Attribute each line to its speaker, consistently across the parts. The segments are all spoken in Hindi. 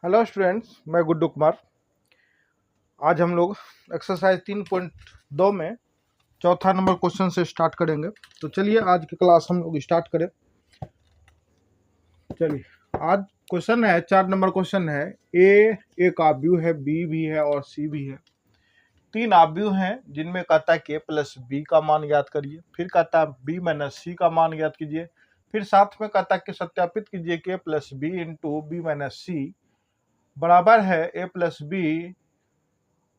Speaker 1: हेलो स्टूडेंट्स, मैं गुड्डू कुमार। आज हम लोग एक्सरसाइज 3.2 में चौथा नंबर क्वेश्चन से स्टार्ट करेंगे। तो चलिए आज की क्लास हम लोग स्टार्ट करें। चलिए, आज क्वेश्चन है 4 नंबर क्वेश्चन है। ए एक आव्यूह है, बी भी है और सी भी है। 3 आव्यूह हैं जिनमें कहता है कि ए प्लस बी का मान ज्ञात करिए, फिर कहता है बी माइनस सी का मान ज्ञात कीजिए, फिर साथ में कहता है कि सत्यापित कीजिए कि A plus B into B minus C बराबर है ए प्लस बी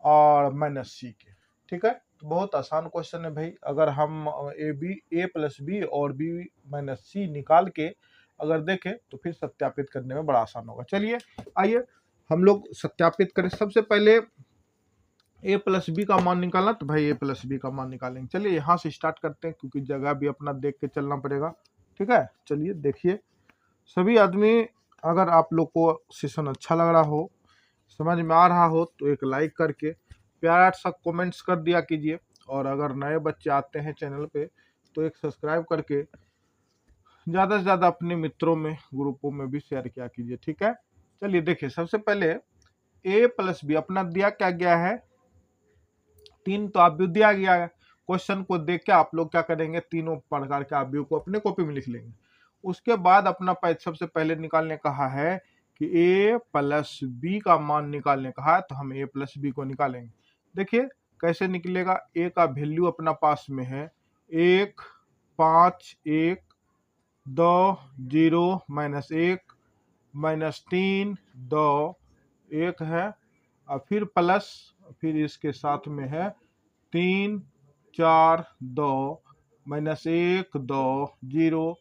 Speaker 1: और माइनस सी के। ठीक है, तो बहुत आसान क्वेश्चन है भाई। अगर हम ए प्लस बी और बी माइनस सी निकाल के अगर देखें तो फिर सत्यापित करने में बड़ा आसान होगा। चलिए आइए हम लोग सत्यापित करें। सबसे पहले ए प्लस बी का मान निकालना, तो भाई ए प्लस बी का मान निकालेंगे। चलिए यहाँ से स्टार्ट करते हैं क्योंकि जगह भी अपना देख के चलना पड़ेगा। ठीक है, चलिए देखिए सभी आदमी, अगर आप लोग को सेशन अच्छा लग रहा हो, समझ में आ रहा हो, तो एक लाइक करके प्यारा सा कमेंट्स कर दिया कीजिए। और अगर नए बच्चे आते हैं चैनल पे तो एक सब्सक्राइब करके ज़्यादा से ज़्यादा अपने मित्रों में, ग्रुपों में भी शेयर किया कीजिए। ठीक है, चलिए देखिए सबसे पहले ए प्लस बी अपना दिया क्या गया है 3, तो आव्यूह दिया गया है। क्वेश्चन को देख के आप लोग क्या करेंगे, तीनों प्रकार के आव्यूह को अपने कॉपी में लिख लेंगे। उसके बाद अपना सबसे पहले निकालने कहा है कि ए प्लस बी का मान निकालने कहा है, तो हम ए प्लस बी को निकालेंगे। देखिए कैसे निकलेगा। ए का वैल्यू अपना पास में है 1 5 1 2 0 -1 -3 2 1 है, और फिर प्लस, फिर इसके साथ में है 3 4 2 -1 2 0,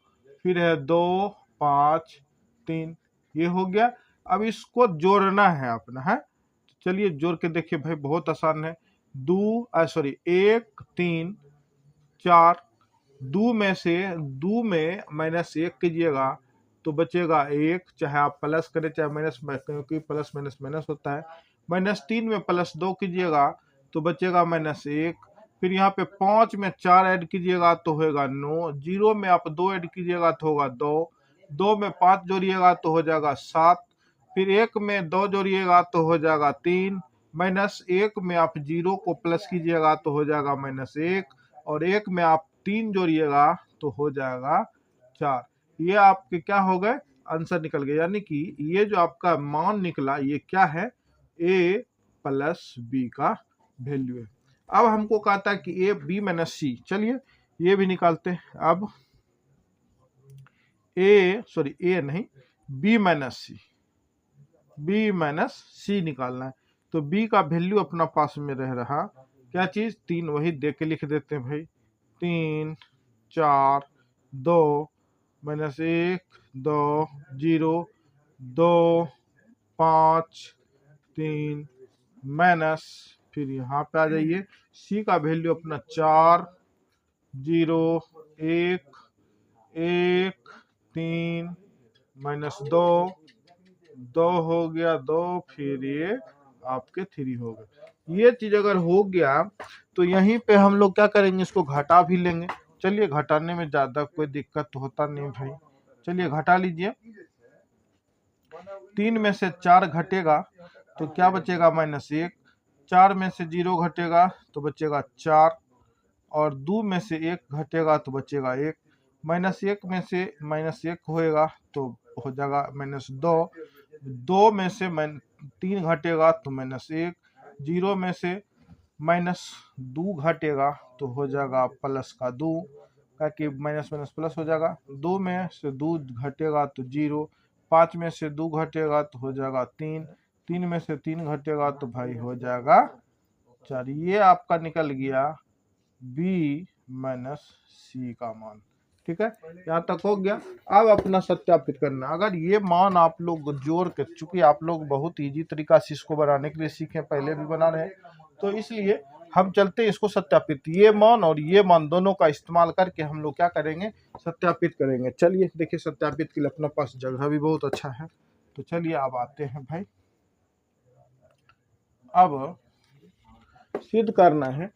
Speaker 1: फिर है 2 5 3। ये हो गया। अब इसको जोड़ना है अपना, है। चलिए जोड़ के देखिए भाई, बहुत आसान है। 1 3 4, 2 में -1 कीजिएगा तो बचेगा 1, चाहे आप प्लस करें चाहे माइनस, क्योंकि प्लस माइनस माइनस होता है। -3 में +2 कीजिएगा तो बचेगा -1। फिर यहाँ पे 5 में 4 ऐड कीजिएगा तो होगा 9, 0 में आप 2 ऐड कीजिएगा तो होगा 2, 2 में 5 जोड़िएगा तो हो जाएगा 7, फिर 1 में 2 जोड़िएगा तो हो जाएगा 3, -1 में आप 0 को प्लस कीजिएगा तो हो जाएगा -1, और 1 में आप 3 जोड़िएगा तो हो जाएगा 4। ये आपके क्या हो गए, आंसर निकल गया। यानी कि ये जो आपका मान निकला ये क्या है, ए प्लस बी का वैल्यू है। अब हमको कहता है कि ए बी माइनस सी, चलिए ये भी निकालते हैं। अब ए नहीं, बी माइनस सी निकालना है। तो बी का वैल्यू अपना पास में रह रहा क्या चीज, 3, वही दे के लिख देते हैं भाई। 3 4 2 -1 2 0 2 5 3 माइनस, फिर यहाँ पे आ जाइए। सी का वैल्यू अपना 4 0 1 1 3 -2 2 हो गया 2, फिर ये आपके 3 हो गए। ये चीज अगर हो गया तो यहीं पे हम लोग क्या करेंगे, इसको घटा भी लेंगे। चलिए घटाने में ज्यादा कोई दिक्कत तो होता नहीं भाई। चलिए घटा लीजिए। 3 में से 4 घटेगा तो क्या बचेगा, -1। 4 में से 0 घटेगा तो बचेगा 4, और 2 में से 1 घटेगा तो बचेगा 1। -1 में से -1 होएगा तो हो जाएगा -2। 2 में से 3 घटेगा तो -1। 0 में से -2 घटेगा तो हो जाएगा प्लस का 2, ताकि माइनस माइनस प्लस हो जाएगा। 2 में से 2 घटेगा तो 0। 5 में से 2 घटेगा तो हो जाएगा 3। 3 में से 3 घटेगा तो भाई हो जाएगा 4। ये आपका निकल गया बी माइनस सी का मान। ठीक है, यहाँ तक हो गया। अब अपना सत्यापित करना। अगर ये मान आप लोग जोड़ के, चूंकि आप लोग बहुत इजी तरीका से इसको बनाने के लिए सीखे, पहले भी बना रहे हैं, तो इसलिए हम चलते हैं इसको सत्यापित। ये मान और ये मान दोनों का इस्तेमाल करके हम लोग क्या करेंगे, सत्यापित करेंगे। चलिए देखिए, सत्यापित के लिए अपने पास जगह भी बहुत अच्छा है। तो चलिए अब आते हैं भाई। अब सिद्ध करना है,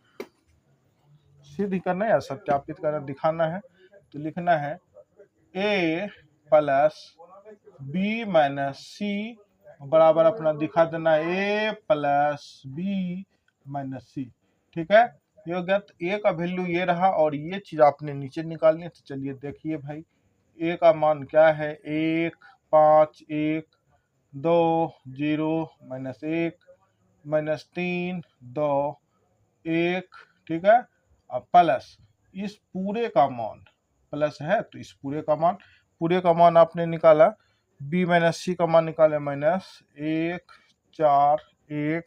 Speaker 1: सिद्ध करना है या सत्यापित करना, दिखाना है। तो लिखना है A plus B minus C बराबर अपना दिखा देना ए प्लस बी माइनस सी। ठीक है, ये हो गया। तो ए का वैल्यू ये रहा और ये चीज आपने नीचे निकालनी है। तो चलिए देखिए भाई, ए का मान क्या है, 1 5 1 2 0 माइनस 1 माइनस 3 2 1। ठीक है, अब प्लस इस पूरे का मान प्लस है तो इस पूरे का मान आपने निकाला, बी माइनस सी का मान निकाले, माइनस 1 4 1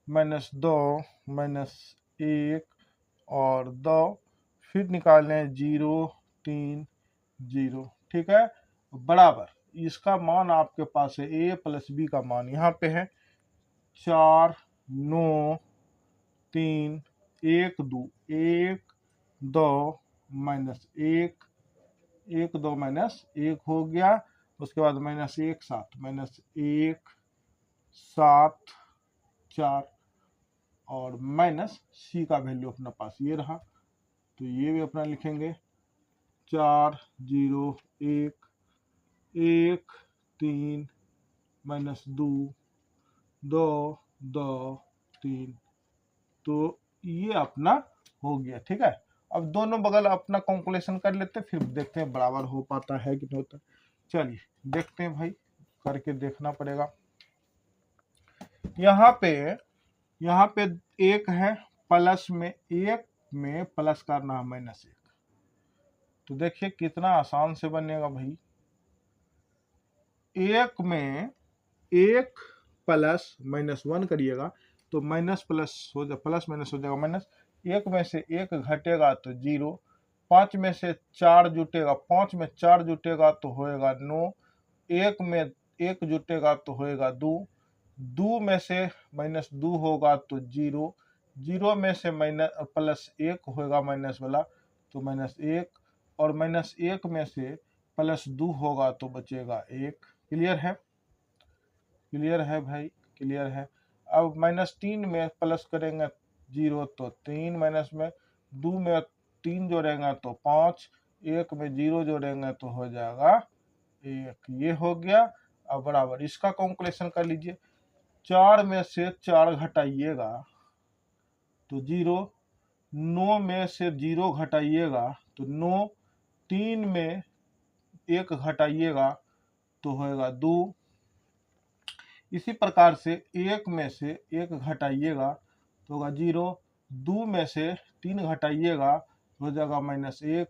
Speaker 1: माइनस 2 माइनस 1 और 2, फिर निकालें 0 3 0। ठीक है, बराबर इसका मान आपके पास है, ए प्लस बी का मान यहाँ पे है 4 9 3 1 2 1 2 माइनस 1 1 2 माइनस 1 हो गया। उसके बाद माइनस 1 7 माइनस 1 7 4 और माइनस सी का वैल्यू अपना पास ये रहा। तो ये भी अपना लिखेंगे 4 0 1 1 3 माइनस 2 2 2 3। तो ये अपना हो गया। ठीक है, अब दोनों बगल अपना कैलकुलेशन कर लेते हैं, फिर देखते हैं बराबर हो पाता है कि नहीं होता। चलिए देखते हैं भाई, करके देखना पड़ेगा। यहाँ पे एक है, प्लस में एक में प्लस करना है माइनस 1। तो देखिए कितना आसान से बनेगा भाई। एक में एक प्लस माइनस 1 करिएगा तो माइनस प्लस हो जाए, प्लस माइनस हो जाएगा माइनस। एक में से एक घटेगा तो 0, 5 में से 4 जुटेगा, 5 में 4 जुटेगा तो होएगा 9, एक में एक जुटेगा तो होएगा 2, 2 में से माइनस 2 होगा तो 0, 0 में से माइनस प्लस 1 होगा माइनस वाला तो माइनस 1, और माइनस 1 में से प्लस 2 होगा तो बचेगा 1। क्लियर है, क्लियर है भाई, क्लियर है। अब माइनस 3 में प्लस करेंगे 0 तो 3, माइनस में 2 में 3 जोड़ेंगे तो 5, 1 में 0 जोड़ेंगे तो हो जाएगा 1। ये हो गया। अब बराबर इसका कैलकुलेशन कर लीजिए, 4 में से 4 घटाइएगा तो 0, 9 में से 0 घटाइएगा तो 9, 3 में 1 घटाइएगा तो होएगा 2। इसी प्रकार से 1 में से 1 घटाइएगा तो होगा 0, 2 में से 3 घटाइएगा हो जाएगा माइनस 1,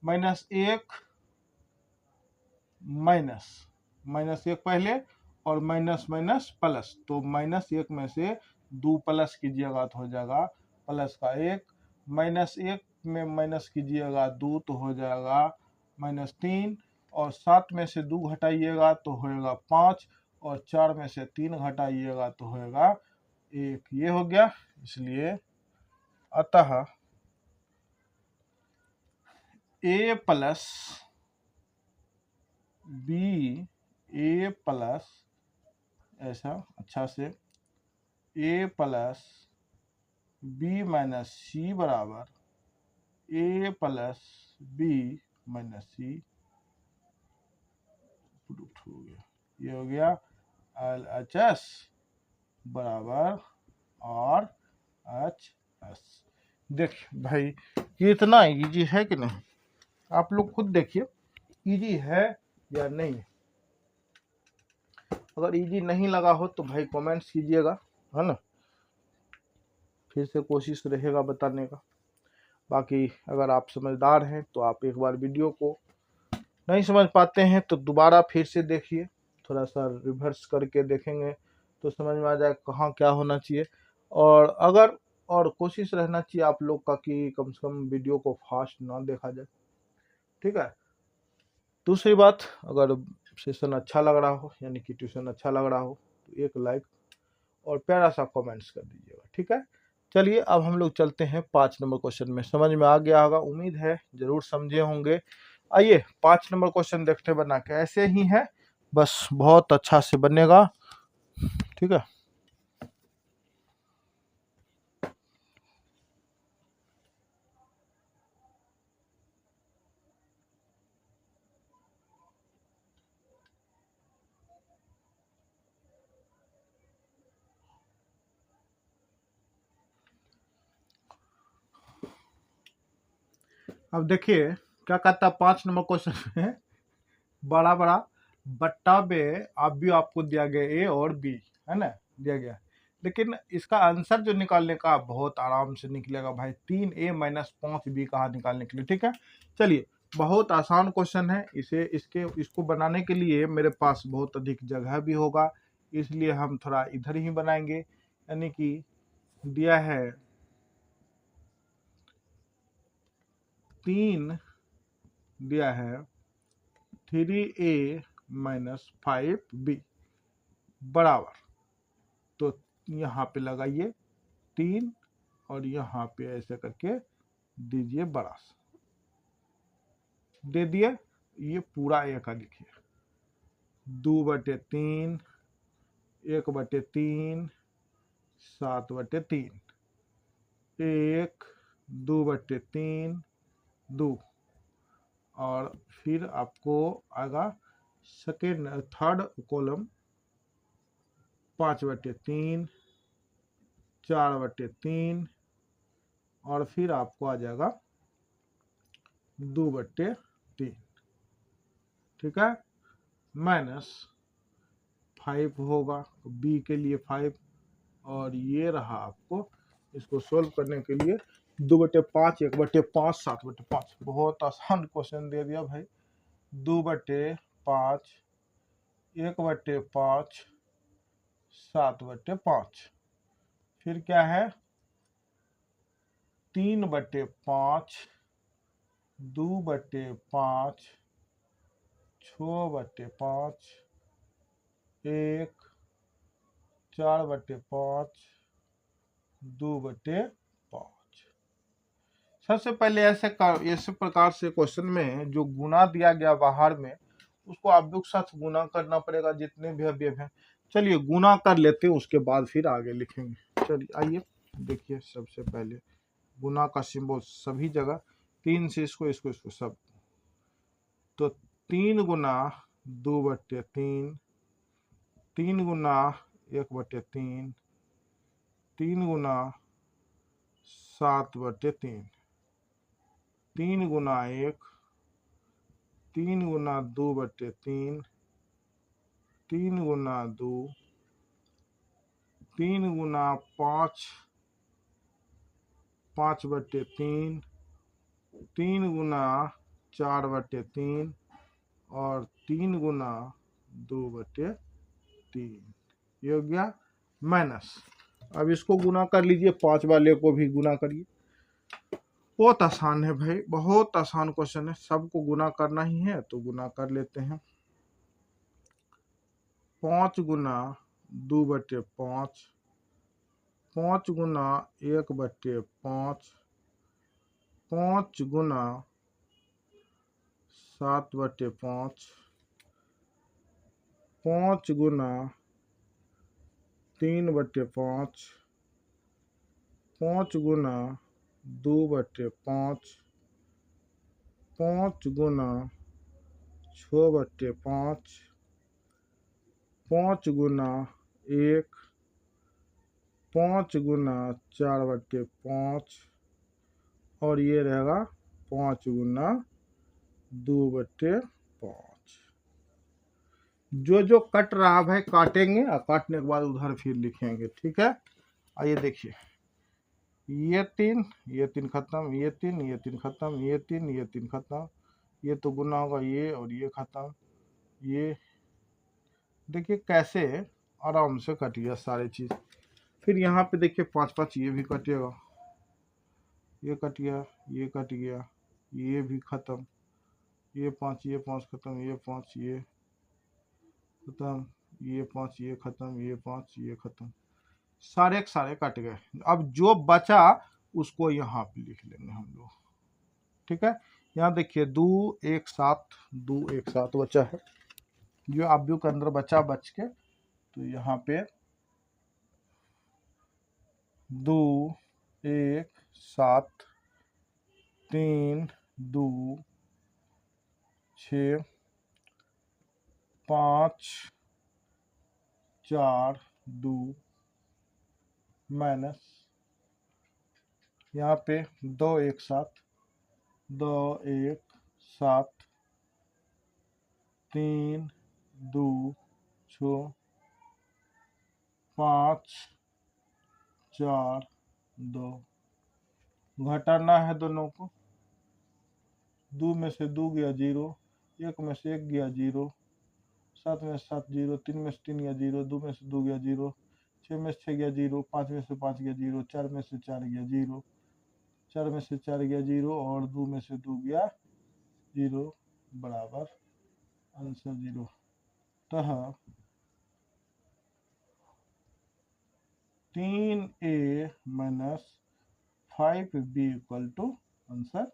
Speaker 1: माइनस 1 माइनस 1 पहले और माइनस माइनस प्लस, तो माइनस 1 में से 2 प्लस कीजिएगा तो हो जाएगा प्लस का 1, माइनस 1 में माइनस कीजिएगा 2 तो हो जाएगा माइनस 3, और 7 में से 2 घटाइएगा तो होएगा 5, और 4 में से 3 घटाइएगा तो होएगा 1। ये हो गया। इसलिए अतः ए प्लस बी, ए प्लस ऐसा अच्छा से ए प्लस बी माइनस सी बराबर ए प्लस बी माइनस सी हो गया। ये हो गया LHS बराबर और HS। देखिए भाई कितना इजी है कि नहीं, आप लोग खुद देखिए इजी है या नहीं। अगर इजी नहीं लगा हो तो भाई कमेंट्स कीजिएगा, है ना, फिर से कोशिश रहेगा बताने का। बाकी अगर आप समझदार हैं तो आप एक बार वीडियो को नहीं समझ पाते हैं तो दोबारा फिर से देखिए, थोड़ा सा रिवर्स करके देखेंगे तो समझ में आ जाए कहाँ क्या होना चाहिए। और अगर और कोशिश रहना चाहिए आप लोग का कि कम से कम वीडियो को फास्ट ना देखा जाए। ठीक है, दूसरी बात, अगर सेशन अच्छा लग रहा हो यानी कि ट्यूशन अच्छा लग रहा हो तो एक लाइक और प्यारा सा कमेंट्स कर दीजिएगा। ठीक है, चलिए अब हम लोग चलते हैं 5 नंबर क्वेश्चन में। समझ में आ गया होगा, उम्मीद है जरूर समझे होंगे। आइए 5 नंबर क्वेश्चन देखते बना के, ऐसे ही है बस बहुत अच्छा से बनेगा। ठीक है, अब देखिए क्या कहता है 5 नंबर क्वेश्चन में, बड़ा बड़ा बट्टा में आप भी आपको दिया गया ए और बी, है ना, दिया गया। लेकिन इसका आंसर जो निकालने का बहुत आराम से निकलेगा भाई, 3a-5b कहाँ निकालने के लिए, ठीक है। चलिए, बहुत आसान क्वेश्चन है, इसको बनाने के लिए मेरे पास बहुत अधिक जगह भी होगा, इसलिए हम थोड़ा इधर ही बनाएंगे। यानी कि दिया है 3, दिया है 3a-5b बराबर, तो यहाँ पे लगाइए 3 और यहाँ पे ऐसे करके दीजिए बड़ा सा, दे दिए। ये पूरा ए का लिखिए 2/3, 1/3, 7/3, 1, 2/3, 2, और फिर आपको आएगा थर्ड कॉलम 5/3, 4/3, और फिर आपको आ जाएगा 2/3, ठीक है, माइनस 5 होगा बी के लिए 5, और ये रहा आपको इसको सोल्व करने के लिए 2/5, 1/5, 7/5। बहुत आसान क्वेश्चन दे दिया भाई। 2/5, 1/5, 7/5, फिर क्या है 3/5, 2/5, 6/5, 1, 4/5, 2/5। सबसे पहले ऐसे प्रकार से क्वेश्चन में जो गुना दिया गया बाहर में, उसको अवयव के साथ गुना करना पड़ेगा, जितने भी अवयव हैं। चलिए गुना कर लेते हैं, उसके बाद फिर आगे लिखेंगे। चलिए आइए देखिए, सबसे पहले गुना का सिंबल सभी जगह 3 से इसको सब, तो 3 गुना 2/3, 3 गुना 1/3, 3 गुना 7/3, 3 गुना 1, 3 गुना 2/3, 3 गुना 2, 3 गुना 5, 5/3, 3 गुना 4/3, और 3 गुना 2/3, ये हो गया माइनस। अब इसको गुना कर लीजिए, 5 वाले को भी गुना करिए। बहुत आसान है भाई, बहुत आसान क्वेश्चन है, सबको गुना करना ही है तो गुना कर लेते हैं। 5 गुना 2/5, 5 गुना 1/5, 5 गुना 7/5, 5 गुना 3/5, 5 गुना 2/5, 5 गुना 6/5, 5 गुना 1, 5 गुना 4/5, और ये रहेगा 5 गुना 2/5। जो कट रहा भाई काटेंगे, और काटने के बाद उधर फिर लिखेंगे, ठीक है। आइए देखिए, ये 3 खत्म, ये 3 खत्म, ये 3 खत्म, ये तो गुना होगा ये, और ये खत्म। ये देखिए कैसे आराम से कट गया सारी चीज। फिर यहाँ पे देखिए 5-5, ये भी कटेगा, ये कट गया, ये कट गया, ये भी खत्म, ये 5 खत्म, ये 5 ये खत्म, ये 5 ये खत्म, ये 5 ये खत्म, सारे के सारे कट गए। अब जो बचा उसको यहाँ पे लिख लेंगे हम लोग, ठीक है। यहाँ देखिए 2 1 7, 2 1 7 बचा है, जो अवयव के अंदर बच के, तो यहाँ पे 2 1 7, 3 2 6, 5 4 2, माइनस यहाँ पे 2 1 7, 2 1 7 3 2 6 5 4 2। घटाना है दोनों को। 2 में से 2 गया 0, 1 में से 1 गया 0, 7 में से 7 0, 3 में से 3 गया 0, 2 में से 2 गया 0, 6 में से 6 गया 0, 5 में से 5 गया 0, 4 में से 4 गया 0, 4 में से 4 गया 0 और 2 में से 2 गया 0 बराबर आंसर 0। अतः 3a minus 5b equal to answer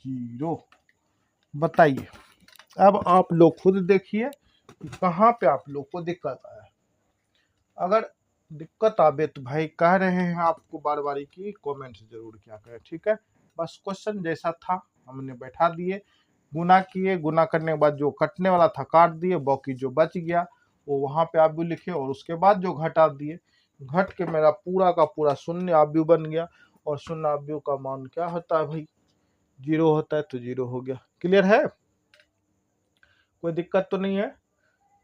Speaker 1: 0। बताइए, अब आप लोग खुद देखिए कि कहाँ पे आप लोग को दिक्कत आया। अगर दिक्कत आवे तो भाई कह रहे हैं आपको बार बारी की कमेंट जरूर क्या करें, ठीक है। बस क्वेश्चन जैसा था हमने बैठा दिए, गुना किए, गुना करने के बाद जो कटने वाला था काट दिए, बाकी जो बच गया वो वहां पे आव्यू लिखे और उसके बाद जो घटा दिए, घट के मेरा पूरा का पूरा शून्य आव्यू बन गया। और शून्य आव्यू का मान क्या होता है भाई, 0 होता है, तो 0 हो गया। क्लियर है, कोई दिक्कत तो नहीं है।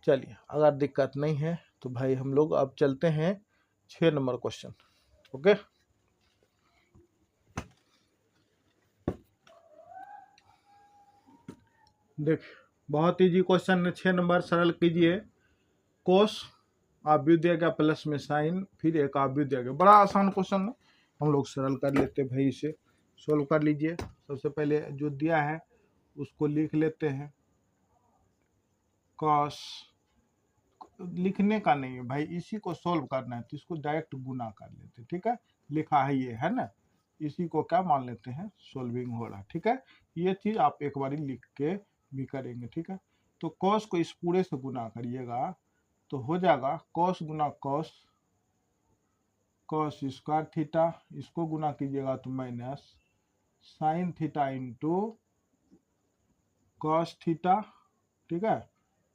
Speaker 1: चलिए, अगर दिक्कत नहीं है तो भाई हम लोग अब चलते हैं 6 नंबर क्वेश्चन। ओके, देखिए बहुत इजी क्वेश्चन है। 6 नंबर सरल कीजिए। कोस आव्यू दिया गया प्लस में साइन, फिर एक आव्यू दिया गया। बड़ा आसान क्वेश्चन है, हम लोग सरल कर लेते भाई। इसे सोल्व कर लीजिए। सबसे पहले जो दिया है उसको लिख लेते हैं। कॉस लिखने का नहीं है भाई, इसी को सोल्व करना है तो इसको डायरेक्ट गुना कर लेते हैं, ठीक है। लिखा है ये, है ना, इसी को क्या मान लेते हैं, सोल्विंग हो रहा है, ठीक है। ये चीज आप एक बार लिख के भी करेंगे, ठीक है। तो कॉस को इस पूरे से गुना करिएगा तो हो जाएगा कॉस गुना कॉस, कॉस स्क्वायर थीटा, इसको गुना कीजिएगा तो minus sine theta into cos theta, ठीक है।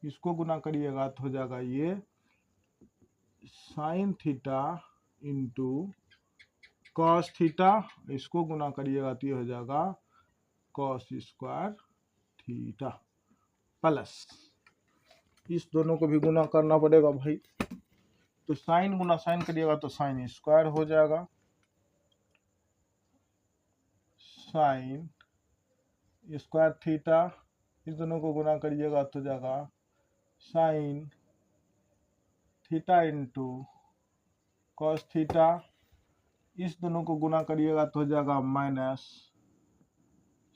Speaker 1: इसको गुना करिएगा तो हो जाएगा ये sine theta into cos theta, इसको गुना करिएगा तो ये हो जाएगा कॉस स्क्वायर थीटा, प्लस इस दोनों को भी गुना करना पड़ेगा भाई। तो साइन गुना साइन करिएगा तो साइन स्क्वायर हो जाएगा, साइन स्क्वायर थीटा, इस दोनों को गुना करिएगा तो जाएगा sine theta into cos theta, इस दोनों को गुना करिएगा तो हो जाएगा minus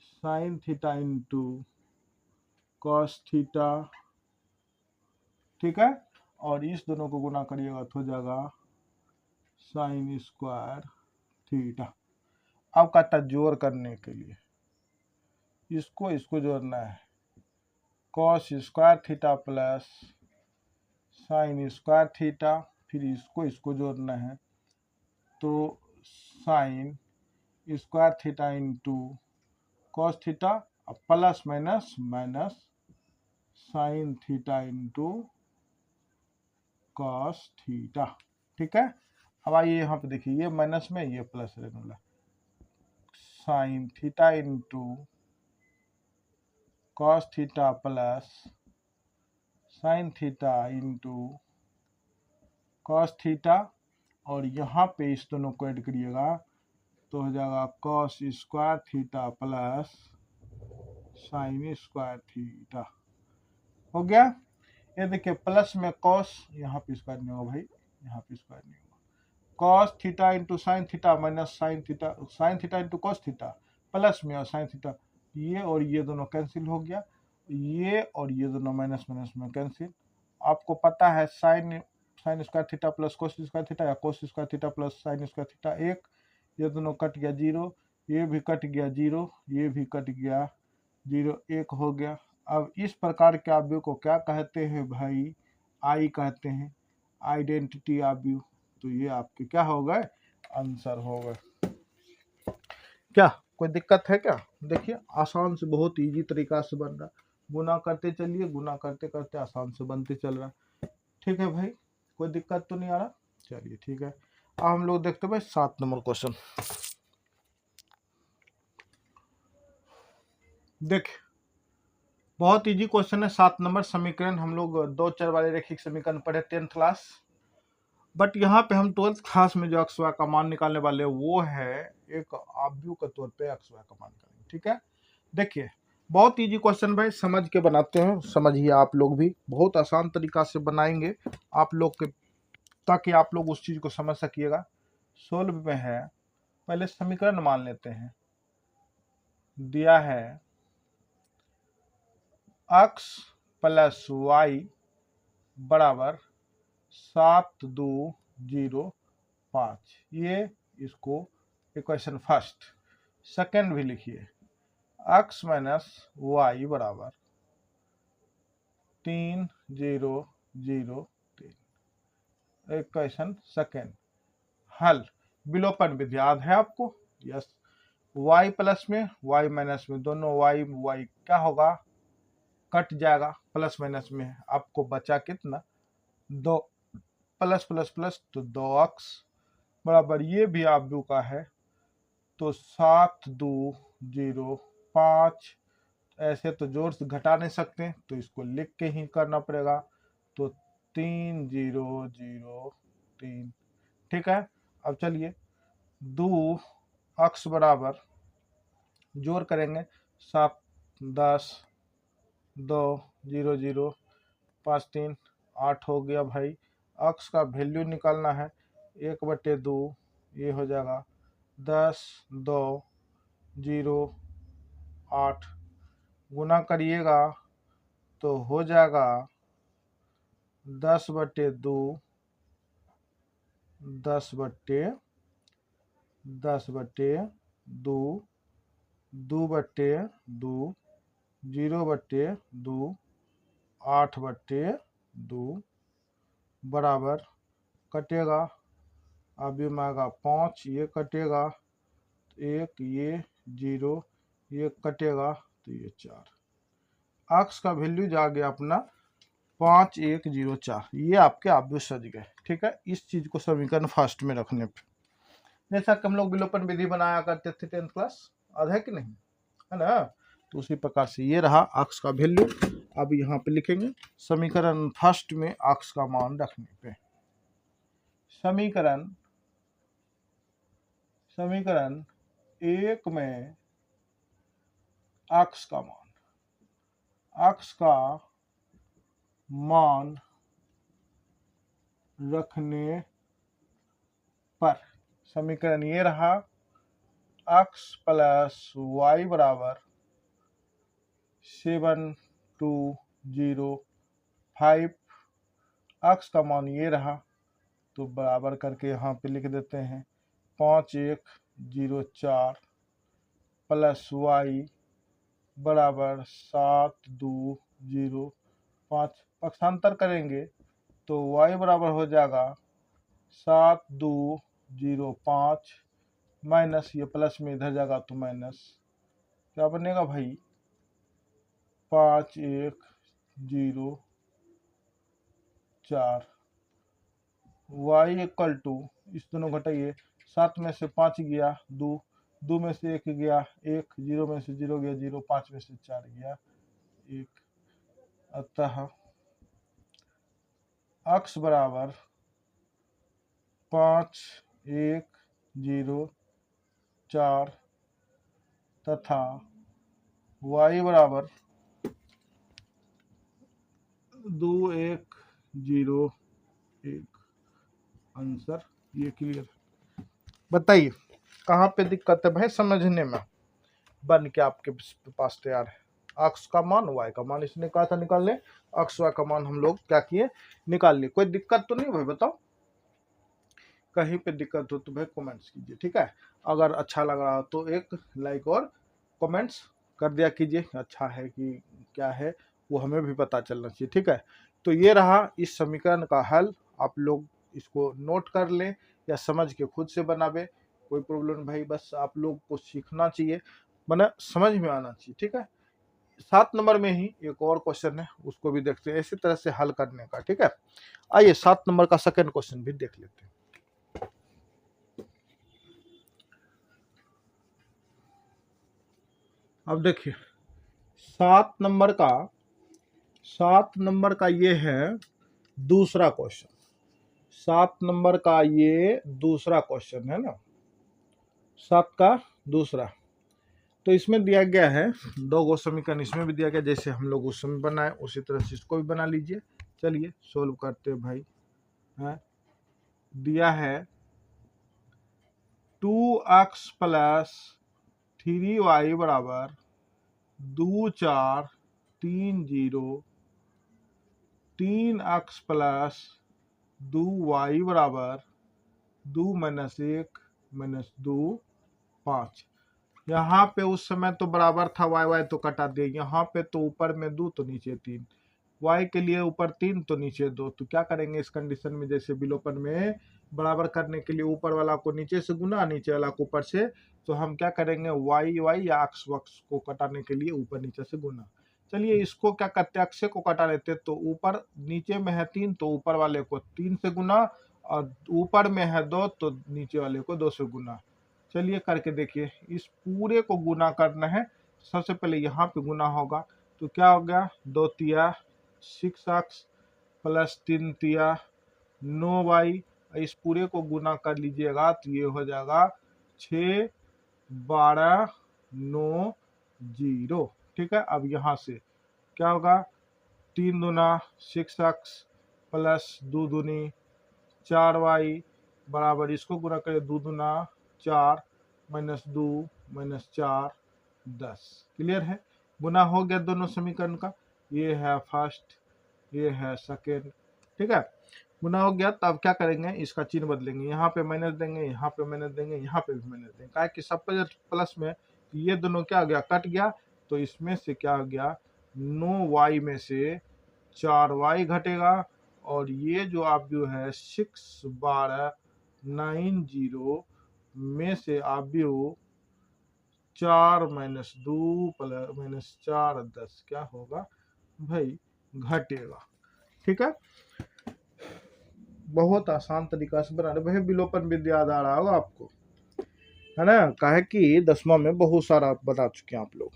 Speaker 1: sine theta into cos theta, ठीक है। और इस दोनों को गुना करिएगा तो हो जाएगा साइन स्क्वायर थीटा। अब कहता जोड़ करने के लिए इसको जोड़ना है, cos square theta plus sine square theta, फिर इसको जोड़ना है तो sign square theta into cos theta plus minus minus sine theta into cos theta, ठीक है। अब आइए यहाँ पे देखिए, ये माइनस में ये प्लस रहने वाला, sine theta into cos theta plus sine theta into cos theta, और यहाँ पे इस दोनों को ऐड करिएगा तो हो जाएगा cos square theta plus sine square theta. हो गया। ये देखिए प्लस में कॉस, यहाँ पे स्क्वायर नहीं होगा भाई, यहाँ पे स्क्वायर नहीं होगा, cos theta into sine theta minus sine theta into cos theta, plus में और साइन थीटा, ये और ये दोनों कैंसिल हो गया, ये और ये दोनों माइनस माइनस में कैंसिल। आपको पता है sine square theta plus cos square theta या cos square theta plus sine square theta, एक, ये दोनों कट गया 0, ये भी कट गया 0, ये भी कट गया 0, 1 हो गया। अब इस प्रकार के आव्यूह को क्या कहते हैं भाई, आई कहते हैं, आइडेंटिटी आव्यूह। तो ये आपके क्या हो गए, आंसर हो गए। क्या कोई दिक्कत है क्या? देखिए आसान से बहुत इजी तरीका से बन रहा, गुना करते चलिए, गुना करते करते आसान से बनते चल रहा, ठीक है भाई, कोई दिक्कत तो नहीं आ रहा। चलिए ठीक है, अब हम लोग देखते हैं भाई 7 नंबर क्वेश्चन। देखिए बहुत इजी क्वेश्चन है। 7 नंबर समीकरण, हम लोग 2 चर वाले रैखिक समीकरण पढ़े 10th क्लास, बट यहाँ पे हम 12th क्लास में जो एक्स वाई का मान निकालने वाले हैं वो है एक आव्यूह के तौर पे एक्स वाई का मान निकालेंगे। ठीक है, देखिए बहुत इजी क्वेश्चन भाई, समझ के बनाते हैं, समझिए आप लोग भी, बहुत आसान तरीका से बनाएंगे आप लोग के, ताकि आप लोग उस चीज को समझ सकिएगा। सोल्व में है, पहले समीकरण मान लेते हैं। दिया है x प्लस वाई बराबर 7205, ये इसको इक्वेशन फर्स्ट। सेकंड भी लिखिए, x माइनस वाई बराबर 3003, इक्वेशन सेकंड। हल, विलोपन विधि याद है आपको? यस, y प्लस में y माइनस में, दोनों y क्या होगा, कट जाएगा, प्लस माइनस में आपको बचा कितना, 2, प्लस प्लस प्लस तो 2x बराबर, ये भी आव्यूह का है तो 7205। ऐसे तो जोड़ से घटा नहीं सकते तो इसको लिख के ही करना पड़ेगा, तो 3003। ठीक है, अब चलिए 2x बराबर, जोड़ करेंगे 7 10 2 0 0 5 3 8 हो गया भाई। x का वैल्यू निकालना है, 1/2, ये हो जाएगा 10 2 0 8, गुना करिएगा तो हो जाएगा 10/2 10/2 2/2 0/2 8/2 बराबर, कटेगा अभी में आएगा 5, ये कटेगा 1, ये 0, ये कटेगा तो ये 4। x का वैल्यू जा गया अपना 5104, ये आपके आव्यूह सज गए। ठीक है, इस चीज को समीकरण फर्स्ट में रखने पे, जैसा कि हम लोग विलोपन विधि बनाया करते थे 10th क्लास, याद है कि नहीं, है ना? तो उसी प्रकार से ये रहा x का वैल्यू। अब यहाँ पे लिखेंगे समीकरण फर्स्ट में x का मान रखने पे, समीकरण 1 में x का मान रखने पर, समीकरण ये रहा, x प्लस वाई बराबर 7205, x का मान ये रहा, तो बराबर करके यहाँ पे लिख देते हैं 5104 प्लस वाई बराबर 7205, पक्षांतर करेंगे तो y बराबर हो जाएगा 7205 माइनस, ये प्लस में इधर जाएगा तो माइनस, क्या बनेगा भाई 5104, y इक्वल टू, इस दोनों घटाइए, 7 में से 5 गया 2, 2 में से 1 गया 1, 0 में से 0 गया 0, 5 में से 4 गया 1, अतः x बराबर 5104 तथा y बराबर 2101। आंसर ये क्लियर। बताइए कहाँ पे दिक्कत है भाई समझने में, बन के आपके पास तैयार है। x का मान y का मान इसने कहा था निकालने, x y का मान हम लोग क्या किए, निकाल लिए। कोई दिक्कत तो नहीं भाई, बताओ कहीं पे दिक्कत हो तो भाई कमेंट्स कीजिए। ठीक है, अगर अच्छा लग रहा हो तो एक लाइक और कमेंट्स कर दिया कीजिए, अच्छा है कि क्या है वो हमें भी पता चलना चाहिए। ठीक है, तो ये रहा इस समीकरण का हल, आप लोग इसको नोट कर लें या समझ के खुद से बनावे, कोई प्रॉब्लम भाई, बस आप लोग को सीखना चाहिए, माना समझ में आना चाहिए। ठीक है, 7 नंबर में ही एक और क्वेश्चन है, उसको भी देखते हैं इसी तरह से हल करने का। ठीक है, आइए 7 नंबर का सेकंड क्वेश्चन भी देख लेते हैं। अब देखिए 7 नंबर का ये है दूसरा क्वेश्चन। 7 नंबर का ये दूसरा क्वेश्चन है ना, 7 का दूसरा। तो इसमें दिया गया है 2 समीकरण, इसमें भी दिया गया, जैसे हम लोग उस समय बनाए उसी तरह से इसको भी बना लीजिए। चलिए सोल्व करते हैं भाई। है दिया है 2x प्लस 3y बराबर 2 4 3 0, 3x प्लस 2y बराबर 2 माइनस 1 माइनस 2 5। यहाँ पे उस समय तो बराबर था, वाई वाई तो कटा दिया। यहाँ पे तो ऊपर में 2 तो नीचे 3, y के लिए ऊपर 3 तो नीचे 2। तो क्या करेंगे इस कंडीशन में, जैसे विलोपन में बराबर करने के लिए ऊपर वाला को नीचे से गुना, नीचे वाला को ऊपर से, तो हम क्या करेंगे y या अक्ष वक्ष को कटाने के लिए ऊपर नीचे से गुना। चलिए इसको क्या करते, अक्ष को कटा लेते। तो ऊपर नीचे में है 3 तो ऊपर वाले को 3 से गुना, और ऊपर में है 2 तो नीचे वाले को 2 से गुना। चलिए करके देखिए, इस पूरे को गुना करना है। सबसे पहले यहाँ पे गुना होगा, तो क्या हो गया 2 तिया 6x प्लस 3 तिया 9y। इस पूरे को गुना कर लीजिएगा तो ये हो जाएगा 6 12 9 0। ठीक है, अब यहाँ से क्या होगा 3 दूना 6x प्लस 2 दूनी 4y बराबर, इसको गुना करें 2 दूना 4 माइनस 2 माइनस 4 10। क्लियर है, गुना हो गया दोनों समीकरण का। ये है फर्स्ट, ये है सेकेंड। ठीक है, गुना हो गया। तब क्या करेंगे, इसका चिन्ह बदलेंगे, यहाँ पे माइनस देंगे, यहाँ पे माइनस देंगे, यहाँ पे भी माइनस देंगे। क्या कि सब पे प्लस में, ये दोनों क्या हो गया कट गया। तो इसमें से क्या हो गया 9y में से 4y घटेगा, और ये जो आव्यूह है 6 12 9 0 में से आव्यूह 4 माइनस 2 प्लस माइनस 4 10 क्या होगा भाई, घटेगा। ठीक है, बहुत आसान तरीका से बना रहे भाई। विलोपन विधि याद आ रहा होगा आपको, है ना। कहे कि 10वां में बहुत सारा बता चुके हैं आप लोग।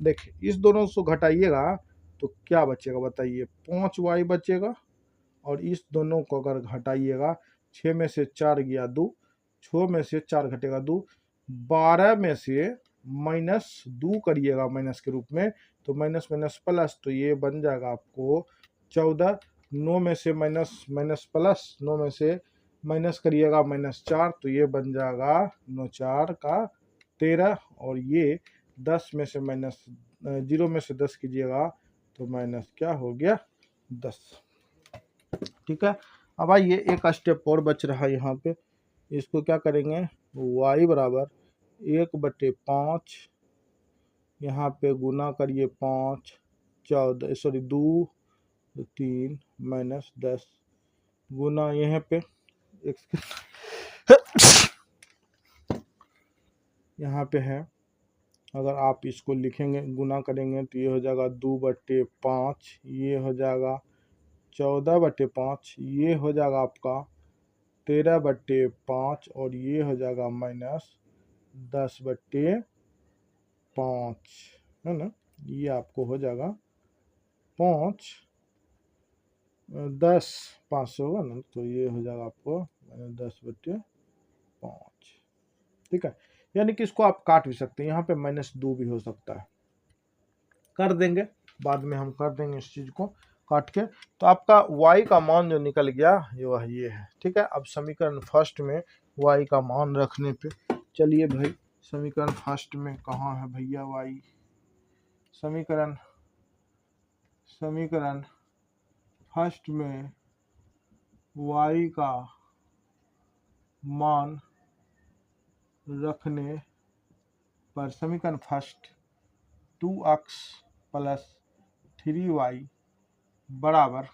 Speaker 1: देखिए इस दोनों से घटाइएगा तो क्या बचेगा बताइए, 5y बचेगा। और इस दोनों को अगर घटाइएगा, 6 में से 4 गया 2, 6 में से 4 घटेगा 2, 12 में से माइनस 2 करिएगा माइनस के रूप में, तो माइनस माइनस प्लस, तो ये बन जाएगा आपको 14। 9 में से माइनस माइनस प्लस, 9 में से माइनस करिएगा माइनस 4, तो ये बन जाएगा 9 4 का 13। और ये 10 में से माइनस 0 में से 10 कीजिएगा तो माइनस क्या हो गया 10। ठीक है, अब आइए एक स्टेप और बच रहा है यहाँ पे। इसको क्या करेंगे, y बराबर 1/5, यहाँ पे गुना करिए 5 14 सॉरी 2 3 माइनस 10 गुना यहाँ पे यहाँ पे है। अगर आप इसको लिखेंगे गुना करेंगे तो ये हो जाएगा 2/5, ये हो जाएगा 14/5, ये हो जाएगा आपका 13/5, और ये हो जाएगा माइनस 10/5, है ना। ये आपको हो जाएगा 5 10 5 होगा ना, तो ये हो जाएगा आपको 10/5। ठीक है, यानी कि इसको आप काट भी सकते हैं, यहाँ पे -2 भी हो सकता है, कर देंगे बाद में, हम कर देंगे इस चीज को काट के। तो आपका y का मान जो निकल गया ये है। ठीक है, अब समीकरण फर्स्ट में y का मान रखने पे, चलिए भाई समीकरण फर्स्ट में कहाँ है भैया y, समीकरण फर्स्ट में y का मान रखने पर समीकरण फर्स्ट 2x प्लस 3y बराबर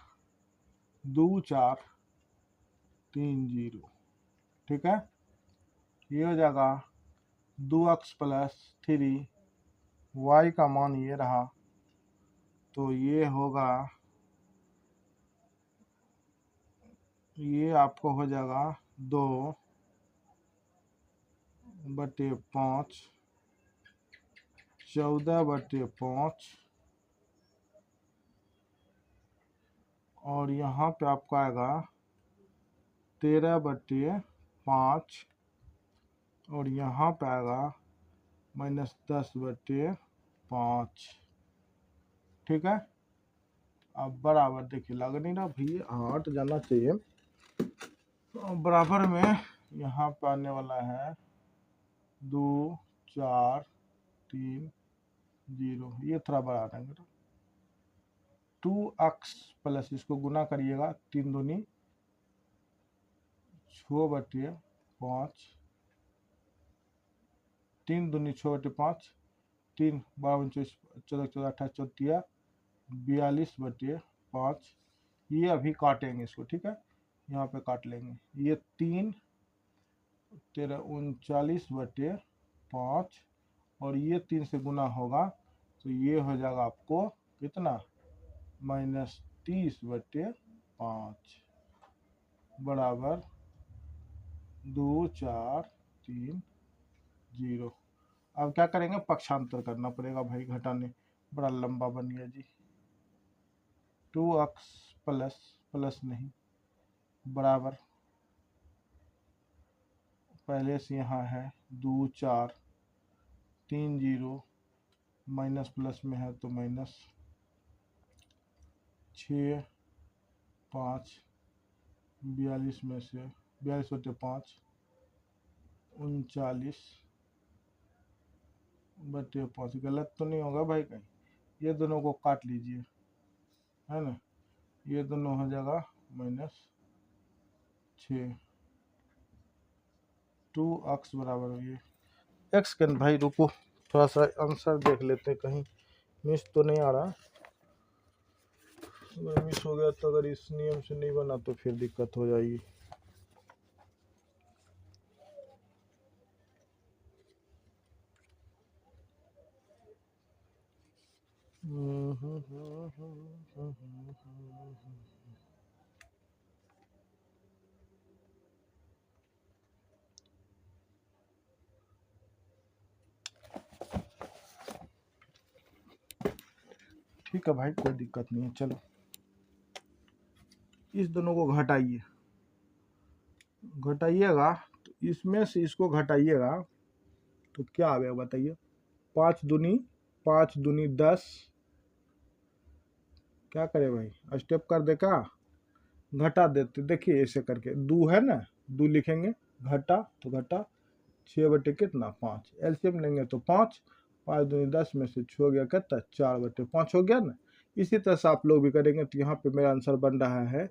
Speaker 1: 2 4 3 0। ठीक है, ये हो जाएगा 2x प्लस 3, y का मान ये रहा, तो ये होगा, ये आपको हो जाएगा 2/5 14/5 और यहाँ पे आपका आएगा 13/5 और यहाँ पे आएगा -10/5। ठीक है। अब बराबर देखिए लग नहीं रहा भैया, हट जाना चाहिए। बराबर में यहाँ पे आने वाला है 2 4 3 0, ये थोड़ा बड़ा रहेंगे। 2x प्लस इसको गुना करिएगा, 3 दूनी 6/5, 3 दूनी 6/5, 3 12 24 14 14 28 34 42/5। ये अभी काटेंगे इसको, ठीक है, यहाँ पे काट लेंगे। ये 3 13 39/5 और ये 3 से गुना होगा तो ये हो जाएगा आपको कितना, -30/5 बराबर 2 4 3 0। अब क्या करेंगे, पक्षांतर करना पड़ेगा भाई, घटाने बड़ा लंबा बन गया जी। 2x प्लस नहीं बराबर, पहले से यहाँ है 2 4 3 0 माइनस प्लस में है तो -6 5 42 में से 42/5 39/5। गलत तो नहीं होगा भाई कहीं, ये दोनों को काट लीजिए, है ना, ये दोनों हो जाएगा -6। 2x बराबर ये x के भाई रुको थोड़ा सा आंसर देख लेते हैं, कहीं मिस तो नहीं आ रहा। अगर मिस हो गया तो अगर इस नियम से नहीं बना तो फिर दिक्कत हो जाएगी। ठीक है भाई, कोई दिक्कत नहीं है। चलो इस दोनों को घटाइएगा तो इसमें से इसको घटाइएगा तो क्या आएगा बताइए। 5 दूनी 10, क्या करे भाई, स्टेप कर दे का, घटा देते, देखिए ऐसे करके 2 है ना, 2 लिखेंगे, घटा तो घटा 6/5, एलसीएम लेंगे तो 5 दूनी 10 में से 6 हो गया कितना, 4/5 हो गया ना। इसी तरह से आप लोग भी करेंगे तो यहाँ पे मेरा आंसर बन रहा है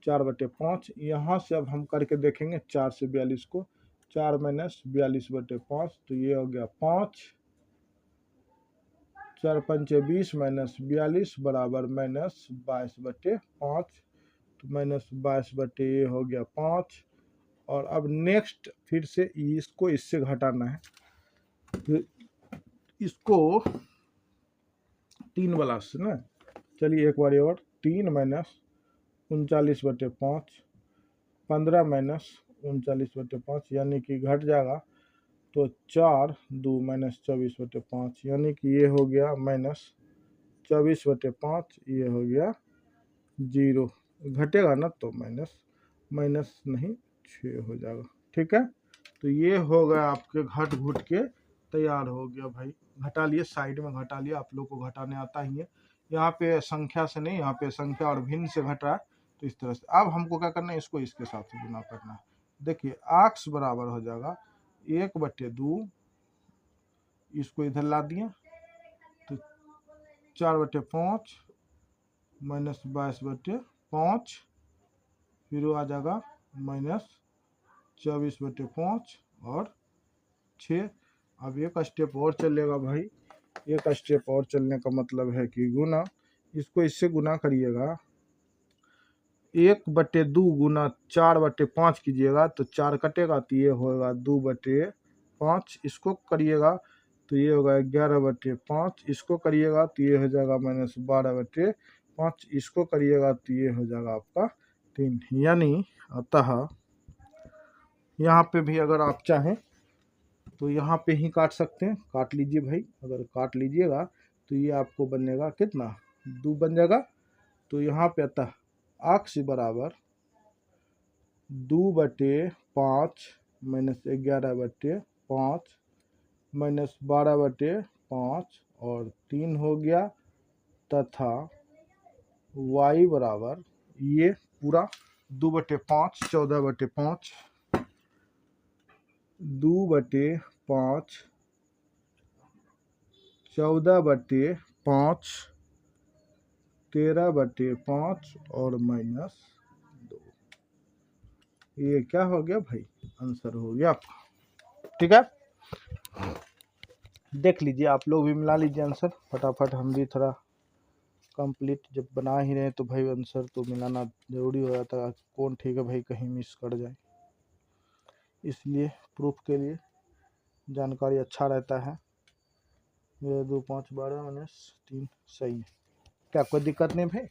Speaker 1: 4/5। यहाँ से अब हम करके देखेंगे 4 से 42 को, 4 - 42/5 तो ये हो गया 5, 4 × 5 = 20 - 42 बराबर -22/5, तो -22 ये हो गया 5। और अब नेक्स्ट फिर से इसको इससे घटाना है, तो इसको 3 वाला से ना, चलिए एक बार और, 3 - 39/5, 15 - 39/5 यानी कि घट जाएगा तो 4 2 - 24/5 यानी कि ये हो गया -24/5, ये हो गया 0, घटेगा ना तो माइनस नहीं 6 हो जाएगा। ठीक है, तो ये हो गया आपके घट घुट के तैयार हो गया भाई। घटा लिए, साइड में घटा लिया, आप लोग को घटाने आता ही है। यहाँ पे संख्या से नहीं, यहाँ पे संख्या और भिन्न से घट रहा है, तो इस तरह से। अब हमको क्या करना है, इसको इसके साथ गुना करना है। देखिए x बराबर हो जाएगा 1/2, इसको इधर ला दिया तो 4/5 -22/5, फिर वो आ जाएगा -24/5 और 6। अब एक स्टेप और चलेगा भाई, एक स्टेप और चलने का मतलब है कि गुना, इसको इससे गुना करिएगा, 1/2 गुना 4/5 कीजिएगा तो 4 कटेगा तो ये होगा 2/5, इसको करिएगा तो ये होगा 11/5, इसको करिएगा तो ये हो जाएगा -12/5, इसको करिएगा तो ये हो जाएगा आपका 3। यानी अतः यहाँ पे भी अगर आप चाहें तो यहाँ पे ही काट सकते हैं, काट लीजिए भाई। अगर काट लीजिएगा तो ये आपको बनेगा कितना, 2 बन जाएगा। तो यहाँ पे अतः अक्स बराबर 2/5 -11/5 -12/5 और 3 हो गया, तथा y बराबर ये पूरा 2/5 14/5 2/5 14/5 13/5 और -2। ये क्या हो गया भाई, आंसर हो गया आपका। ठीक है, देख लीजिए, आप लोग भी मिला लीजिए आंसर फटाफट। हम भी थोड़ा कंप्लीट जब बना ही रहे तो भाई आंसर तो मिलाना ज़रूरी हो जाता है। कौन ठीक है भाई, कहीं मिस कर जाए, इसलिए प्रूफ के लिए जानकारी अच्छा रहता है। ये 2 5 12 -3 सही है, क्या कोई दिक्कत नहीं भाई।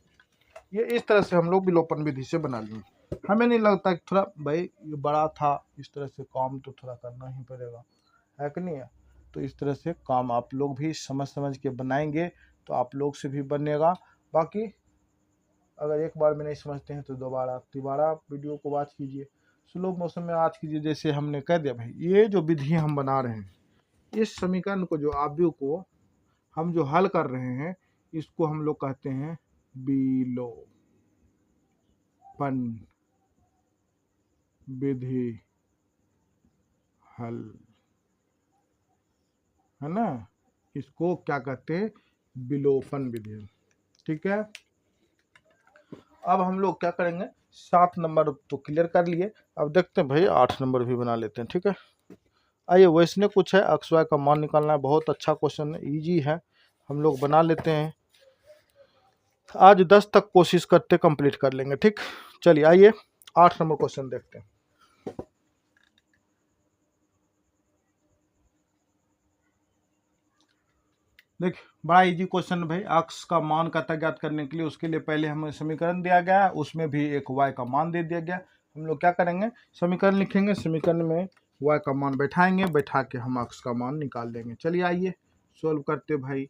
Speaker 1: ये इस तरह से हम लोग विलोपन विधि से बना लिए। हमें नहीं लगता कि थोड़ा भाई ये बड़ा था, इस तरह से काम तो थोड़ा करना ही पड़ेगा, है कि नहीं है। तो इस तरह से काम आप लोग भी समझ समझ के बनाएंगे तो आप लोग से भी बनेगा। बाकी अगर एक बार में नहीं समझते हैं तो दोबारा तिबारा वीडियो को वॉच कीजिए, स्लो मोशन में वॉच कीजिए। जैसे हमने कह दिया भाई, ये जो विधि हम बना रहे हैं, इस समीकरण को, जो आव्यूह को हम जो हल कर रहे हैं, इसको हम लोग कहते हैं विलोपन विधि हल, है ना। इसको क्या कहते हैं, विलोपन विधि। ठीक है, अब हम लोग क्या करेंगे, 7 नंबर तो क्लियर कर लिए, अब देखते हैं भाई 8 नंबर भी बना लेते हैं। ठीक है, आइए, वैसने कुछ है, अक्स वाई का मान निकालना है, बहुत अच्छा क्वेश्चन है, ईजी है, हम लोग बना लेते हैं। आज 10 तक कोशिश करते कंप्लीट कर लेंगे। ठीक, चलिए आइए 8 नंबर क्वेश्चन देखते हैं। देख, बड़ा इजी क्वेश्चन भाई। अक्स का मान का ज्ञात करने के लिए, उसके लिए पहले हमें समीकरण दिया गया है, उसमें भी एक y का मान दे दिया गया। हम लोग क्या करेंगे, समीकरण लिखेंगे, समीकरण में y का मान बैठाएंगे, बैठा के हम अक्स का मान निकाल देंगे। चलिए आइए सोल्व करते भाई।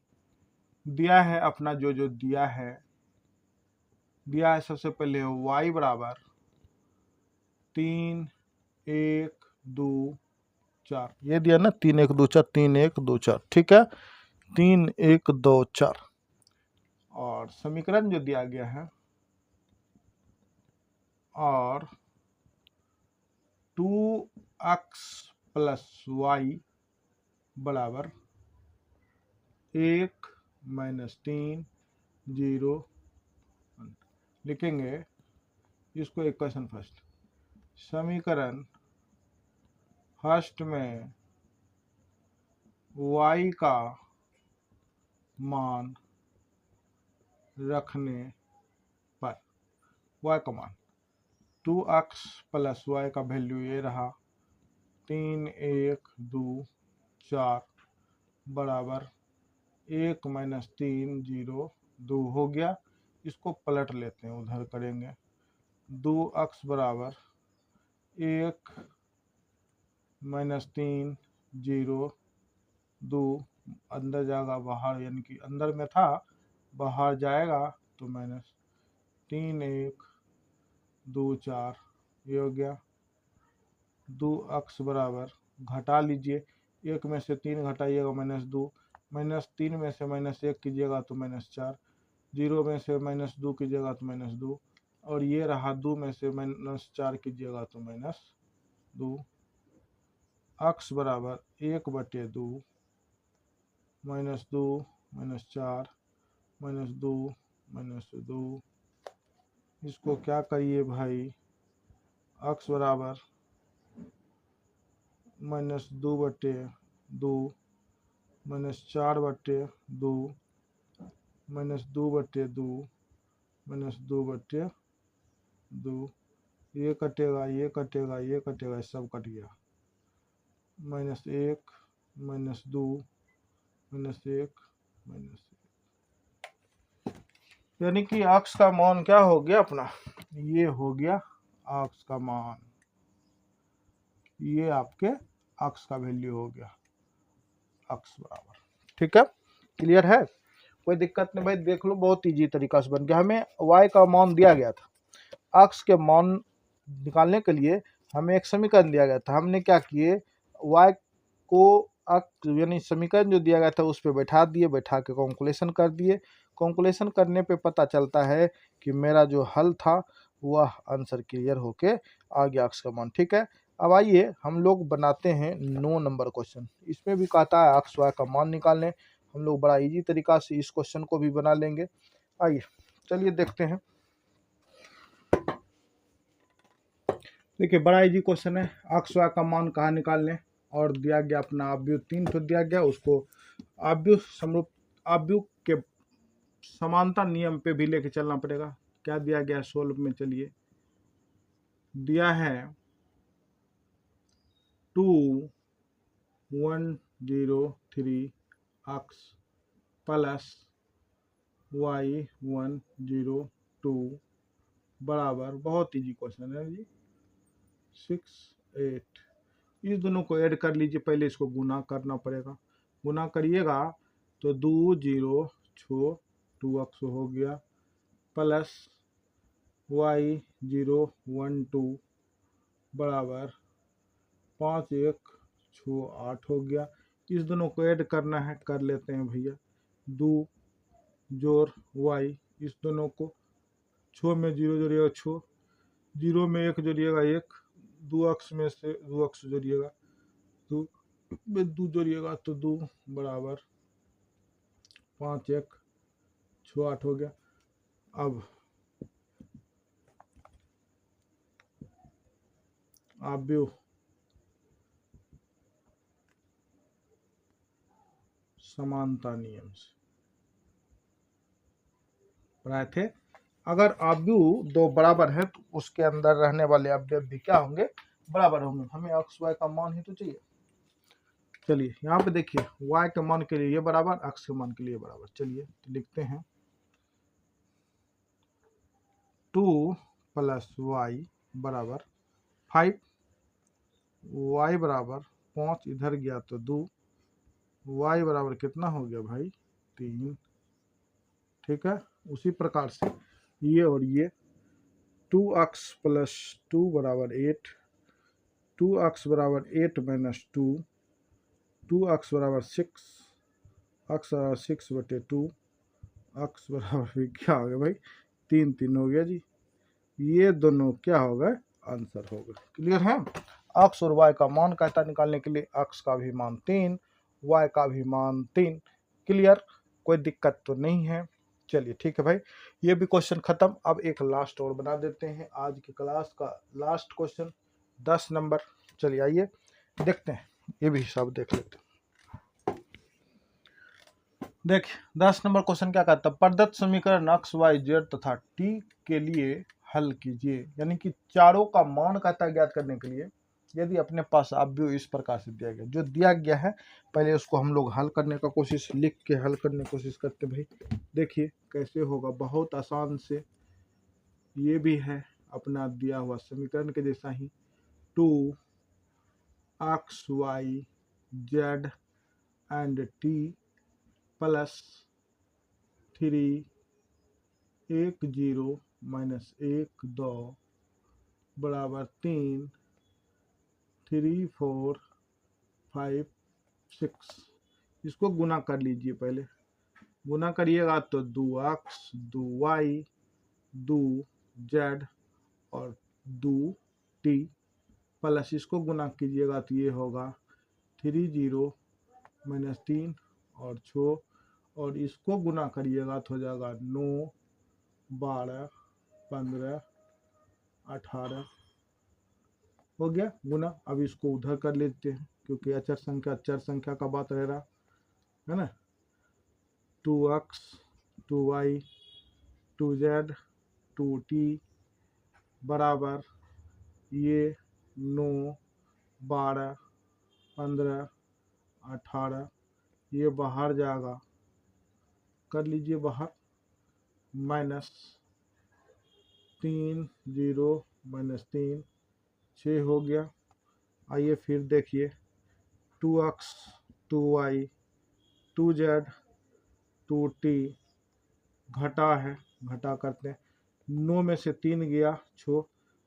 Speaker 1: दिया है अपना जो जो दिया है, सबसे पहले y बराबर 3 1 2 4, ये दिया ना 3 1 2 4, 3 1 2 4। ठीक है, 3 1 2 4, और समीकरण जो दिया गया है, और 2x प्लस वाई बराबर 1 -3 0 लिखेंगे। इसको इक्वेशन फर्स्ट, समीकरण फर्स्ट में y का मान रखने पर, y का मान 2x प्लस वाई का वैल्यू ये रहा 3 1 2 4 बराबर 1 -3 0 2 हो गया। इसको पलट लेते हैं, उधर करेंगे। 2x बराबर 1 -3 0 2, अंदर जाएगा बाहर, यानी कि अंदर में था बाहर जाएगा तो -3 1 2 4, ये हो गया। 2x बराबर, घटा लीजिए, 1 में से 3 घटाइएगा -2, -3 में से -1 कीजिएगा तो -4, 0 में से -2 कीजिएगा तो -2, और ये रहा 2 में से -4 कीजिएगा तो -2। x बराबर 1/2 -2 -4 -2 -2। इसको क्या करिए भाई, x बराबर -2/2 -4/2 -2/2 -2/2, ये कटेगा, ये कटेगा, ये कटेगा, सब कट गया। -1 -2 -1 -1, यानी कि अक्स का मान क्या हो गया अपना, ये हो गया अक्स का मान, ये आपके अक्स का वैल्यू हो गया, अक्स बराबर। ठीक है, क्लियर है, कोई दिक्कत नहीं भाई। देख लो, बहुत इजी तरीका से बन गया। हमें y का मान दिया गया था, अक्ष के मान निकालने के लिए हमें एक समीकरण दिया गया था। हमने क्या किए, y को अक्ष यानी समीकरण जो दिया गया था उस पर बैठा दिए, बैठा के कैलकुलेशन कर दिए। कैलकुलेशन करने पे पता चलता है कि मेरा जो हल था वह आंसर क्लियर होके आ गया अक्ष का मान। ठीक है, अब आइए हम लोग बनाते हैं 9 नंबर क्वेश्चन। इसमें भी कहता है अक्ष y का मान निकालने। हम लोग बड़ा इजी तरीका से इस क्वेश्चन को भी बना लेंगे। आइए चलिए देखते हैं। देखिए बड़ा इजी क्वेश्चन है। अक्ष y का मान कहाँ निकालने, और दिया गया अपना आव्यूह 3 तो दिया गया, उसको आव्यूह के समानता नियम पे भी लेके चलना पड़ेगा। क्या दिया गया सोल्व में, चलिए दिया है 2103 अक्ष प्लस y102 बराबर, बहुत इजी क्वेश्चन है जी, 68। इस दोनों को ऐड कर लीजिए, पहले इसको गुना करना पड़ेगा। गुना करिएगा तो 2 हो गया प्लस y012 बराबर 5168 हो गया। इस दोनों को ऐड करना है, कर लेते हैं भैया। 2 जोड़ y, इस दोनों को 6 में 0 जोड़िएगा 6, 0 में 1 जोड़िएगा 1, 2 अक्ष में से 2 अक्ष जोड़िएगा, 2 में 2 जोड़िएगा तो 2 बराबर 5168 हो गया। अब आव्यूह समानता नियम से पढ़ाए थे, अगर आव्यूह दो बराबर है तो उसके अंदर रहने वाले अवयव भी क्या होंगे, बराबर होंगे। हमें अक्ष y का मान ही तो चाहिए। चलिए यहाँ पे देखिए y के मान के लिए ये बराबर, अक्ष के मान के लिए बराबर। चलिए तो लिखते हैं 2 + y बराबर 5, y बराबर 5, इधर गया तो 2, y बराबर कितना हो गया भाई 3। ठीक है, उसी प्रकार से ये और ये 2x + 2 बराबर 8, 2x बराबर 8 - 2, 2x बराबर 6, x बराबर 6/2, x बराबर क्या हो गया भाई 3 3 हो गया जी। ये दोनों क्या हो गए, आंसर हो गए। क्लियर है। अक्ष और y का मान कहता निकालने के लिए अक्ष का भी मान 3, y का भी मान 3। क्लियर, कोई दिक्कत तो नहीं है। चलिए ठीक है भाई, ये भी क्वेश्चन खत्म। अब एक लास्ट और बना देते हैं, आज की क्लास का लास्ट क्वेश्चन 10 नंबर। चलिए आइए देखते हैं, ये भी हिसाब देख लेते हैं। देखिए 10 नंबर क्वेश्चन क्या कहता है, प्रदत्त समीकरण x y z तथा t के लिए हल कीजिए। यानी कि चारों का मान कहता है ज्ञात करने के लिए यदि अपने पास आव्यूह इस प्रकार से दिया गया, जो दिया गया है पहले उसको हम लोग हल करने का कोशिश, लिख के हल करने की कोशिश करते भाई। देखिए कैसे होगा, बहुत आसान से। ये भी है अपना दिया हुआ समीकरण के जैसा ही, 2x y z and t plus 3 1 0 - 1 2 बराबर 3 3 4 5 6। इसको गुना कर लीजिए, पहले गुना करिएगा तो 2x 2y 2z और 2t प्लस इसको गुना कीजिएगा तो ये होगा 3 0 - 3 और 6, और इसको गुना करिएगा तो हो जाएगा 9 12 15 18 हो गया गुना। अब इसको उधर कर लेते हैं क्योंकि अचर संख्या का बात रह रहा है ना। 2x 2y 2z 2t बराबर ये 9 12 15 18, ये बाहर जाएगा, कर लीजिए बाहर, -3 0 - 3 6 हो गया। आइए फिर देखिए 2x 2y 2z 2t घटा है, घटा करते हैं 9 में से 3 गया 6,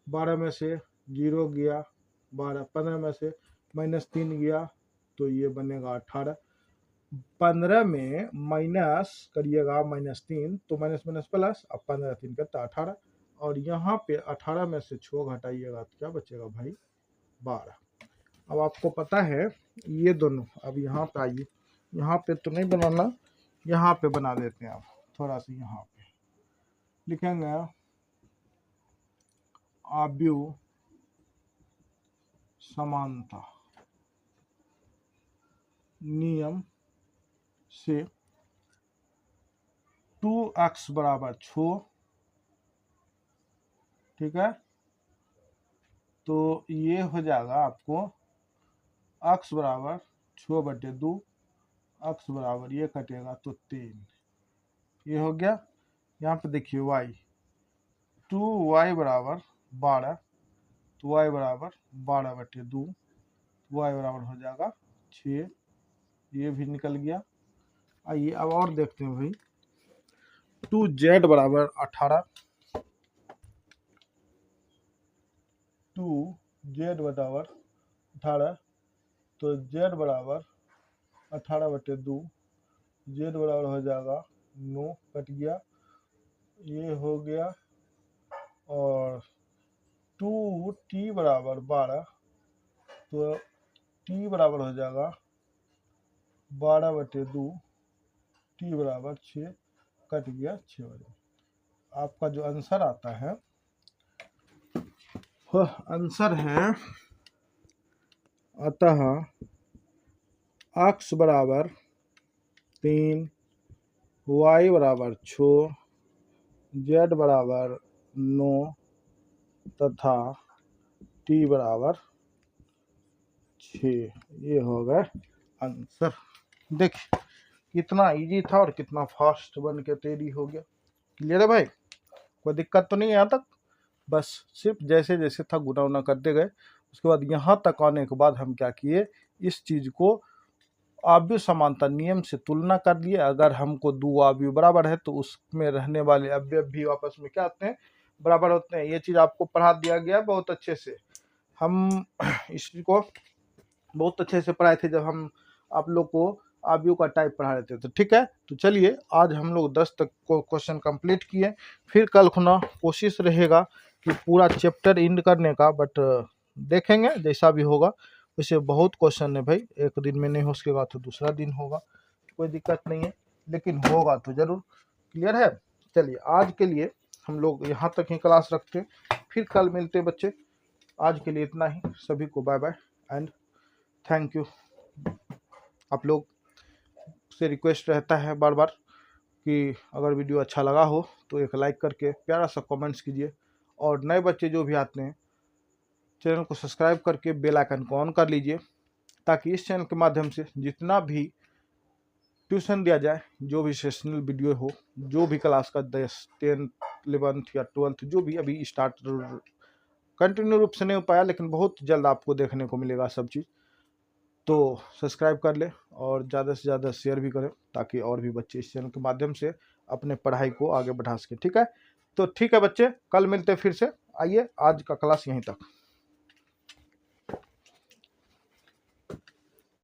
Speaker 1: 12 में से 0 गया 12, 15 में से -3 गया तो ये बनेगा 18। 15 में माइनस करिएगा -3 तो माइनस माइनस प्लस, अब 15 3 करता 18, और यहाँ पे 18 में से 6 घटाइएगा तो क्या बचेगा भाई 12। अब आपको पता है ये दोनों, अब यहाँ पे आइए, यहाँ पे तो नहीं बनाना, यहाँ पे बना देते हैं। आप थोड़ा सा यहाँ पे लिखेंगे आव्यूह समानता नियम से 2x बराबर 6, ठीक है, तो ये हो जाएगा आपको x बराबर 6/2, x बराबर ये कटेगा तो 3, ये हो गया। यहाँ पे देखिए y, 2y बराबर 12, तो y बराबर 12/2, y बराबर हो जाएगा 6, ये भी निकल गया। आइए अब और देखते हैं भाई, 2z बराबर 18, 2z बराबर 18, तो z बराबर 18/2, z बराबर हो जाएगा 9, कट गया, ये हो गया। और 2t बराबर 12, तो t बराबर हो जाएगा 12/2, t बराबर 6, कट गया 6 बजे। आपका जो आंसर आता है वह आंसर है अतः x बराबर 3, y बराबर 6, z बराबर 9 तथा t बराबर 6। ये हो गए आंसर। देखिए कितना इजी था और कितना फास्ट बन के तैयारी हो गया। क्लियर है भाई, कोई दिक्कत तो नहीं है यहाँ तक? बस सिर्फ जैसे जैसे था गुना उना करते गए, उसके बाद यहाँ तक आने के बाद हम क्या किए, इस चीज को आव्यूह समानता नियम से तुलना कर लिए। अगर हमको दो आव्यूह बराबर है तो उसमें रहने वाले अवयव भी आपस में क्या होते हैं, बराबर होते हैं। ये चीज आपको पढ़ा दिया गया बहुत अच्छे से। हम इसको बहुत अच्छे से पढ़ाए थे जब हम आप लोग को आव्यूह का टाइप पढ़ा रहे थे। तो ठीक है, तो चलिए आज हम लोग 10 तक को क्वेश्चन कंप्लीट किए। फिर कल खुना कोशिश रहेगा कि पूरा चैप्टर एंड करने का, बट देखेंगे जैसा भी होगा। वैसे बहुत क्वेश्चन है भाई, एक दिन में नहीं हो सकेगा तो दूसरा दिन होगा, कोई दिक्कत नहीं है, लेकिन होगा तो जरूर। क्लियर है? चलिए आज के लिए हम लोग यहाँ तक ही क्लास रखते हैं, फिर कल मिलते हैं बच्चे। आज के लिए इतना ही, सभी को bye bye and thank you. आप लोग से रिक्वेस्ट रहता है बार बार कि अगर वीडियो अच्छा लगा हो तो एक लाइक करके प्यारा सा कमेंट्स कीजिए, और नए बच्चे जो भी आते हैं चैनल को सब्सक्राइब करके बेल आइकन को ऑन कर लीजिए, ताकि इस चैनल के माध्यम से जितना भी ट्यूशन दिया जाए, जो भी सेशनल वीडियो हो, जो भी क्लास का 10, 10, 11th या 12th जो भी अभी स्टार्ट कंटिन्यू रूप से नहीं हो पाया, लेकिन बहुत जल्द आपको देखने को मिलेगा सब चीज़। तो सब्सक्राइब कर ले और ज़्यादा से ज़्यादा शेयर भी करें, ताकि और भी बच्चे इस चैनल के माध्यम से अपने पढ़ाई को आगे बढ़ा सकें। ठीक है, तो ठीक है बच्चे, कल मिलते हैं फिर से। आइए आज का क्लास यहीं तक।